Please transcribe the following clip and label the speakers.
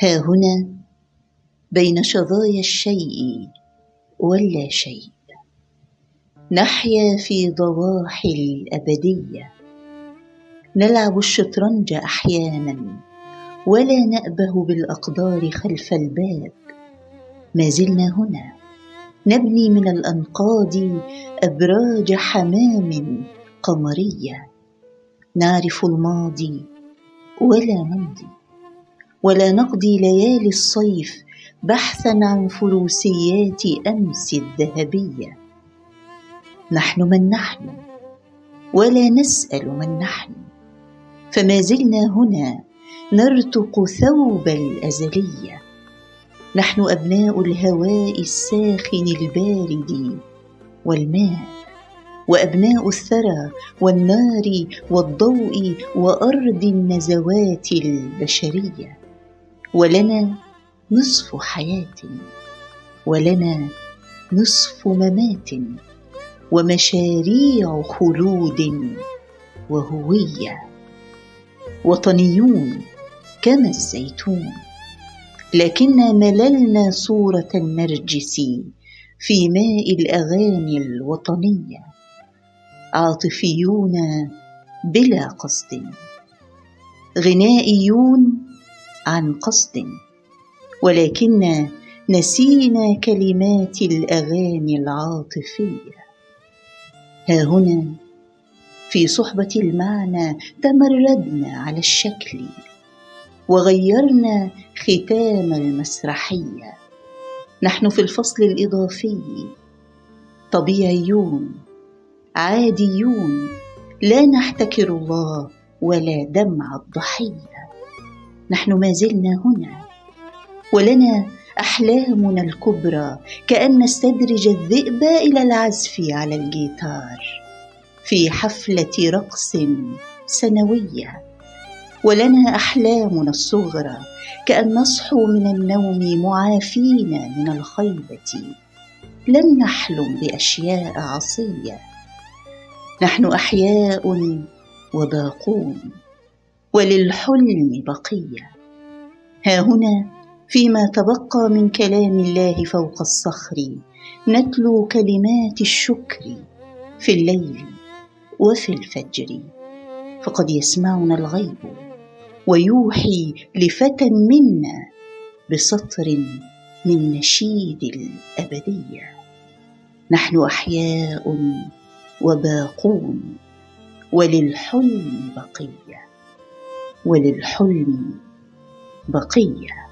Speaker 1: ها هنا بين شظايا الشيء واللا شيء نحيا في ضواحي الأبدية، نلعب الشطرنج أحيانا ولا نأبه بالأقدار خلف الباب. ما زلنا هنا نبني من الأنقاض أبراج حمام قمرية، نعرف الماضي ولا نمضي، ولا نقضي ليالي الصيف بحثا عن فروسيات أمس الذهبية. نحن من نحن ولا نسأل من نحن، فما زلنا هنا نرتق ثوب الأزلية. نحن أبناء الهواء الساخن البارد والماء، وأبناء الثرى والنار والضوء وأرض النزوات البشرية. ولنا نصف حياة، ولنا نصف ممات، ومشاريع خلود وهوية. وطنيون كما الزيتون، لكننا مللنا صورة النرجس في ماء الأغاني الوطنية. عاطفيون بلا قصد، غنائيون عن قصد، ولكننا نسينا كلمات الأغاني العاطفية. ها هنا في صحبة المعنى تمردنا على الشكل وغيرنا ختام المسرحية. نحن في الفصل الإضافي طبيعيون عاديون، لا نحتكر الله ولا دمع الضحية. نحن ما زلنا هنا ولنا أحلامنا الكبرى، كأن نستدرج الذئب إلى العزف على الجيتار في حفلة رقص سنوية. ولنا أحلامنا الصغرى، كأن نصحو من النوم معافين من الخيبة، لم نحلم بأشياء عصية. نحن أحياء وباقون، وللحلم بقية. ها هنا فيما تبقى من كلام الله فوق الصخر نتلو كلمات الشكر في الليل وفي الفجر، فقد يسمعنا الغيب ويوحي لفتى منا بسطر من نشيد الأبدية. نحن أحياء وباقون، وللحلم بقية، وللحلم بقية.